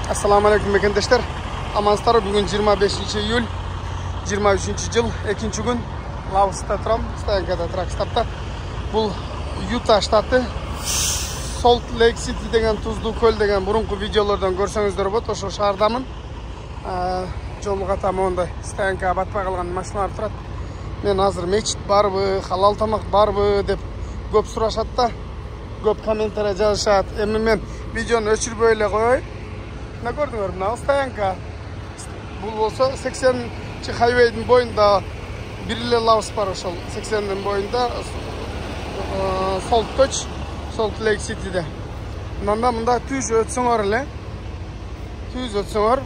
Assalamu alaikum mekendeshler. Amansızlar, bugün 25 iyul 23 yıl 2 gün Laos'ta turam, Stayanka'da Truckstop'ta. Bu Utah ştatı Salt Lake City degen Tuzlu Köl degen burunku videolardan görsеңіздер болады. Ошо шаардамын. Жолга тамонда Stayanka батпай калган машиналар турат. Мен азыр мечит барбы, халал тамак барбы деп көп сурашат да. Көп комментарий жазышат. Эми мен видеону өчүрбөй эле коёюн. Ne gördüңөр мына Stayanka. Бул болсо 80-чи хайвейдин боюнда бир эле Лаос бар, ошол 80-дин боюнда Salt Lake City'de. Мында түз өтсөңөр эле. Түз өтсөңөр.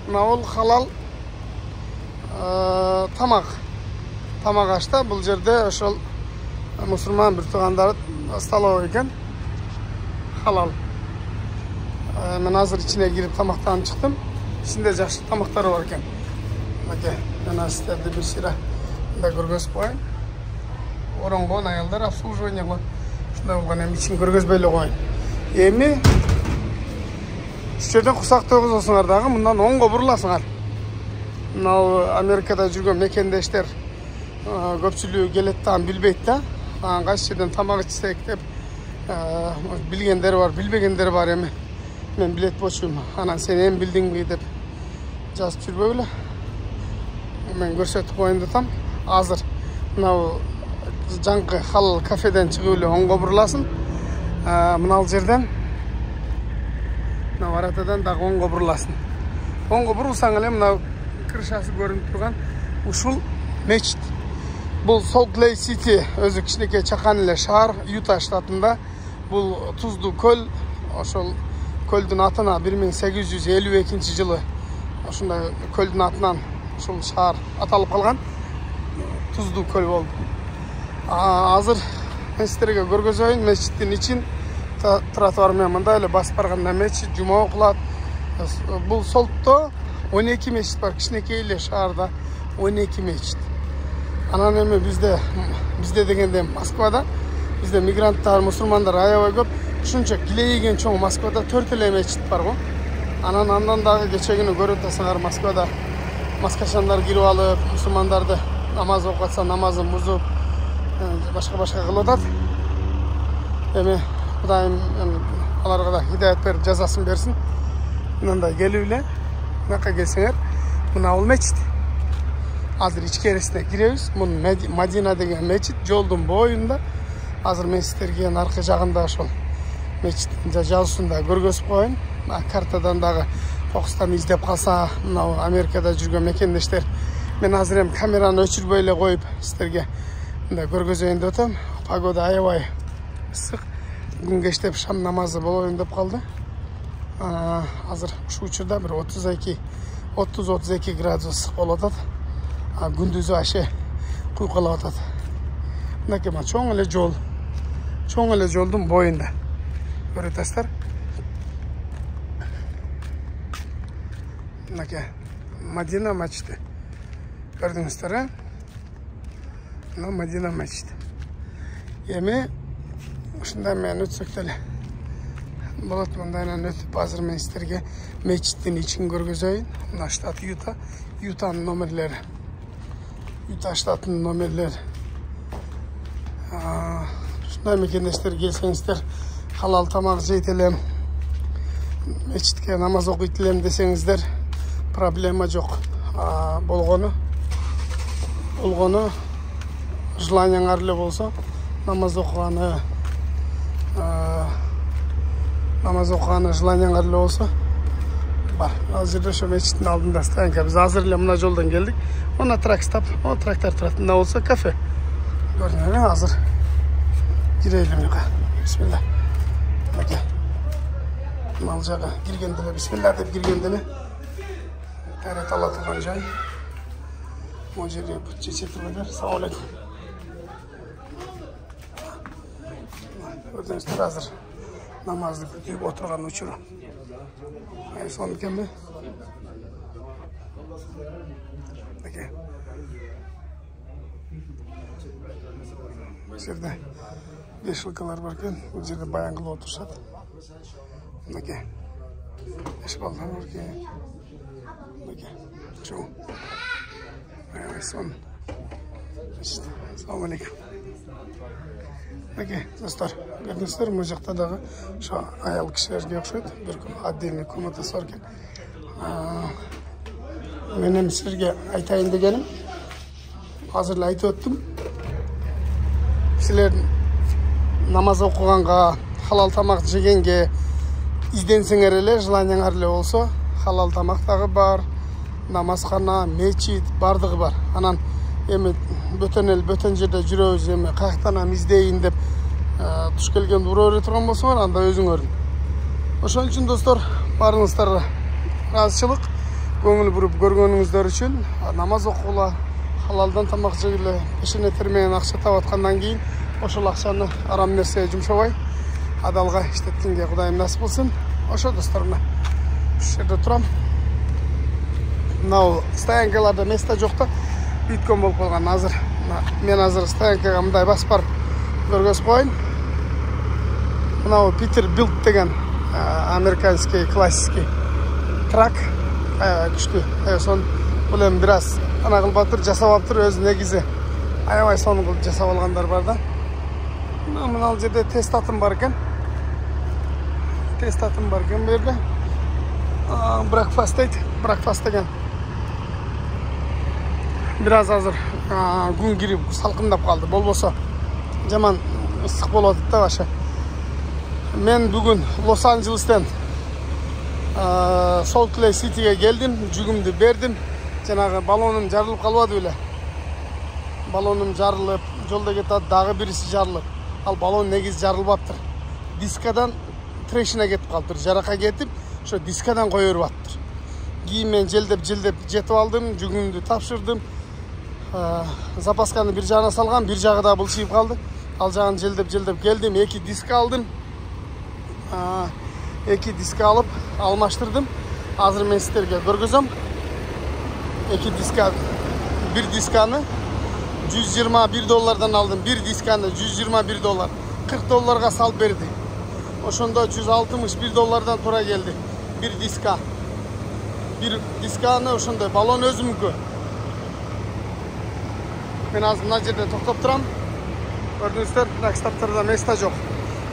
Мына бул халал тамак ашта. Бул жерде ошол мусулман бир туугандар столовый экен. Халал. Мен азыр içine girip тамактанып чыктым. İçinde жакшы тамактар бар экен. Мына мен сиздерди бир сыйра да көргөзүп коеюн. Оронгон аялдар обслуживание кылат. Ушундай болгон эми ичин көргөзбөй эле коеюн. Эми жерден кусак тогузосуңар дагы мындан оңго буруласыңар. Мына Америкада жүргөн мекендештер көпчүлүгү келет да, билбейт да. Кайсы жерден тамак ичсек деп билгендер бар, билбегендер бар эми. Men bilet boşuyum. Anan sen en bildin mi deyip жазып жүрбөйлү. Мен көрсөтүп коюн там. Азыр мына жаңкы халал кафеден чыгып эле оңго буруласың. Мына жерден мына баратадан дагы оңго буруласың. Оңго бурулсаң эле мына крышасы көрүнүп турган ушул мечит. Бул Salt Lake City өзү кичинекей чакан эле шаар, Юта штатында. Бул Тузду көл, ошол Көлдүн атына 1852 жылы ошундай көлдүн атынан ушул шаар аталып калган. Тузду көл болду. Азыр мен сиздерге көргөзөйүн мечиттин ичин. Тротуар менен мындай эле басып барганда мечит жума окулат. Бул Солтто 12 мечит бар, кичинекей эле шаарда 12 мечит. Анан эми бизде дегенде Москвада бизде мигранттар, мусулмандар аябай көп. Ушунча килейген чоң Москвада 4 эле мечит бар го. Андан дагы кечегини көрүп атасыңар, Москвада маскашандар кирип алып, мусулмандарды намаз окуп атса намазын бузуп, башка кылып атат. Эми Кудайым аларга да хидаят берип жазасын берсин. Мындай келип эле, мынакка келсеңер, мына бул мечит. Азыр ичкерисине киребиз. Мун Мадина деген мечит жолдун боюнда. Азыр мен сиздерге аркы жагында ошол мечиттин жазуусунда көргөзүп коеюн. Картадан дагы Фокустан издеп калса, мына Америкада жүргөн мекендештер. Мен азыр эми камераны өчүрбөй эле коюп сиздерге мындай көргөзөйүн деп атам. Погода аябай ысык. Күн кештеп шам намазы болоюн деп калды. Азыр ушул учурда бир 30-32 градус ысык болуп атат. Күндүзү аше куйкалап атат. Мынакей чоң эле жол. Чоң эле жолдун боюнда. Көрөтөсүздөр. Мынакей Мадина мечити. Көрдүңүздөр, э? Мына Мадина мечити. Эми ушундай мен өтсөк деле болот. Мындайынан өтүп азыр мен сиздерге мечиттин ичин көргөзөйүн. Мына штат Юта, Ютанын номерлери. Юта штатынын номерлери. Ушундай мекендештер келсеңиздер, халал тамак жейт элем, мечитке намаз окуйт элем десеңиздер, проблема жок. Болгону желанияңар эле болсо, намаз окуганы желанияңар эле болсо бар. Азыр ошо мечиттин алдында Stayanka. Биз азыр эле мына жолдон келдик. Мына Truckstop, трактор турат. Мына болсо кафе. Көрдүңөр, азыр кирейли мына. Бисмилла. Мына мал жага киргенде эле бисмилла деп киргенде эле тарет ала турган жай. Могу жерге бут чече тургандар. Assalomu alaykum. Көрдүңүздөр, азыр намазды күтүп отурган учуру. Сону кемби? Бул жерде вешалкалар бар экен. Бул жерде баян кылып отурушат. Мынакей Yaş baldan oraya. Çoğu. Ayak son. İşte. Assalamu alaikum. Okey, dostlar. Gördüğünüzler bu жақта дағы şu ayal kişilerге okşaydı. Bir отдельный комнатасы var ekan. Men sizlarga aytayın deganim. Hozir aytib o'tdim. Sizlar namoz o'qiganға, halal tamoq jeganga izdensеңер эле, желаниеңар эле болсо, halal tamoq дагы бар, namozxona, mechit бардыгы бар. Анан эми бөтөн жерде жүрөбүз, эми каяктан издейин деп туш келген ура бере турган болсоңор, анда өзүңөр. Ошон үчүн достор, барыңыздарга ыраазычылык, көңүл буруп көргөнүңүздөр үчүн намаз окугула, халалдан тамак жегиле, пешене терменен акча таап аткандан кийин ошол акчаны арам нерсеге жумшабай, адалга иштеткенге Кудайым насип кылсын. Ошо достор, мына ушул жерде турам. Мынау стоянкаларда место жок да, бүткөн болуп калган. Азыр мен азыр стоянкага мындай басып барып көргөзүп коеюн. Мынау Питер Билд деген американский классический трак, күчтүү. Сон бул эми бир аз ана кылып атыр, жасап атыр, өзү негизи аябай сонун кылып жасап алгандар бар да. Мына жерде тест атым бар экен. Тест атым бар экен бу жерде. Breakfast дейт, breakfast деген. Бир аз азыр күн кирип салкындап калды. Болбосо жаман ысык болот да башы. Мен бүгүн Лос-Анджелестен Солт Лейк Ситиге келдим, жүгүмдү бердим. Жанагы баллонум жарылып калбады беле. Баллонум жарылып, жолдо кетат, дагы бириси жарылып. Ал баллон негизи жарылбаптыр. Дискадан трешина кетип калыптыр. Жарака кетип, ошо дискадан кое берип аттыр. Кийин мен желдеп жетип алдым, жүгүмдү тапшырдым. Запасканы бир жагына салгам, бир жагы да булчуп калды. Ал жагын желдеп келдим, 2 диска алдым. 2 диска алып алмаштырдым. Азыр мен силерге көргөзөм. 2 диска, бир дисканы $121 алдым. Бир дисканы $121, $40 салып берди. Ошондо $161 туура келди. Бир диска. Бир дисканы ошондой баллон өзүмүнкү. Мен азыр мына жерде токтоп турам. Көрдүңүздөр, мына китаптарда место жок.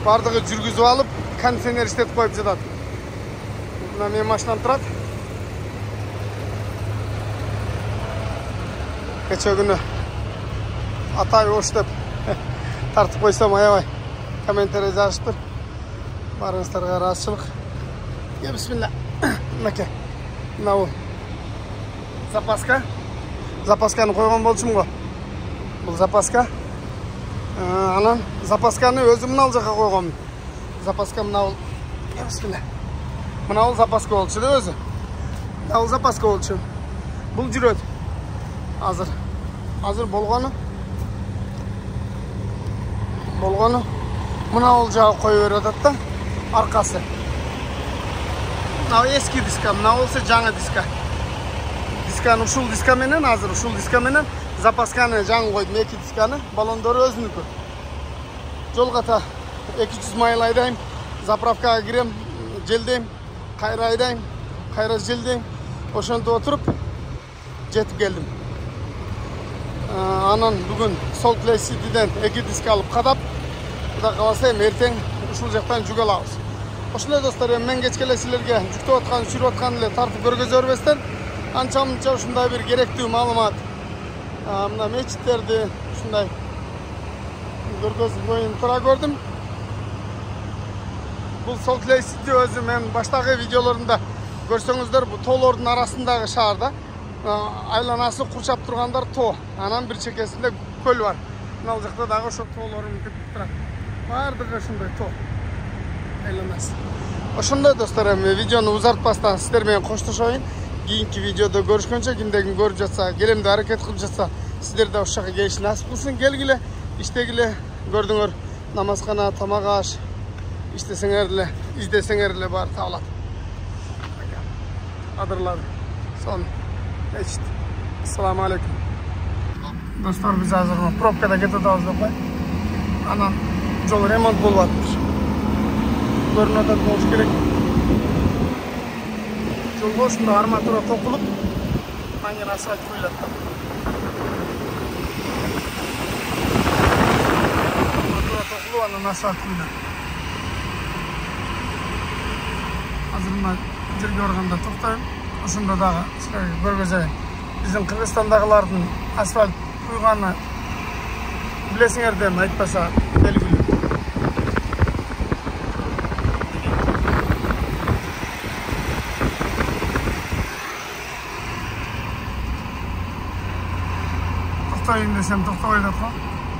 Бардыгы жүргүзүп алып, кондиционер иштетип коюп жатат. Мына менин машинам турат. Кече күнү атай ош деп тартып койсом аябай комментарий жазышыптыр. Барыңыздарга ыраазычылык. Бисмилла. Мынакей. Мынау запаска. Запасканы койгон болчумун го. Бул запаска. Анан запасканы өзүм мына жака койгом. Запаска мынау. Бисмилла. Мынау запаска болчу да өзү. Мынау запаска болчу. Бул жүрөт. Азыр болгону. Мына ол жағы қойып беріп атат да, арқасы. Мынау эски диска, мына болса жаңы диска. Дисканы ушул диска менен, азыр ушул диска менен запасканы жаңы койдум, 2 дисканы, баллондору өзүнүкү. Жолга та 200 майл айдайм, заправкага кирем, желдейм, кайра айдайм, кайра желдейм. Ошентип отуруп жетип келдим. Анан бүгүн Солт Лейк Ситиден 2 диска алып кадап, Кудай кааласа эртең ушул жактан жүк алабыз. Ошондой достор, мен кечке силерге жүктөп аткан, жүрүп аткан эле тартып көргөзө бербестен, анча-мынча ушундай бир керектүү маалымат. Мына мечиттерди ушундай көргөзүп коюн туура көрдүм. Бул Солт Лейк Сити өзү мен баштагы видеолорунда көрсөңүздөр, бул тоолордун арасындагы шаар да. Айланасы курчап тургандар тоо. Анан бир чекесинде көл бар. Мына жакта дагы ошо тоолорун күтүп турат. Бардыгы ошондой тоо. Айланасы. Ошондой достор, эми видеону узартпастан сиздер менен коштошоюн. Кийинки видеодо көрүшкөнчө, кимдегин көрүп жатса, келемде аракет кылып жатса, сиздер да ошол жака келиш насип кылсын. Келгиле, иштегиле, көрдүңөр, намазкана, тамак аш, иштесеңер эле, издесеңер эле баары табылат. Адырлар. Сон Eşit. Assalamu alaikum. Dostlar, biz hazır pробкада кетип атабыз деп кой. Анан жол ремонт болуп атыптыр. Көрүнүп атат болуш керек. Жолго ушундай арматура токулуп, анан кийин асфальт коюлат. Арматура токулуп, анан асфальт коюлат. Азыр мына жерге барганда токтойм. Ошондо дагы силерге көргөзөйүн. Биздин Кыргызстандагылардын асфальт куйганы билесиңерден айтпаса белгилүү. Токтойын десем токтобой деп го.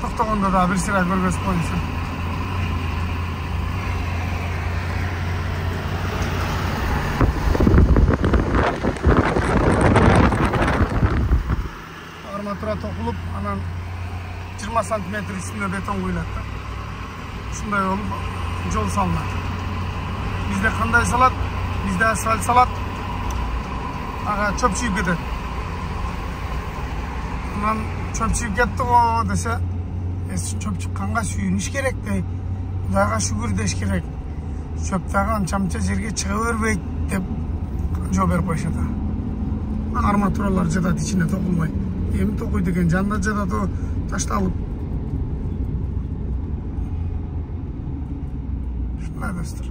Токтогондо да бир сыйра көргөзүп коюңсуз. Арматура токулуп, анан 20 сантиметр үстүнө бетон куюлат. Ушундай болуп жол салынат. Бизде кандай салат? Бизде асфальт салат. Ага чөп чүйүп кетет. Анан чөп чүйүп кетти го десе, чөп чыкканга сүйүнүш керек дейт. Кудайга шүгүр деш керек. Чөп дагы анча-мынча жерге чыга бербейт деп жооп берип коюшат. Арматуралар жатат ичине токулмай. Эми токуйт экен, жанында жатат, ташталып. Ушундай достор.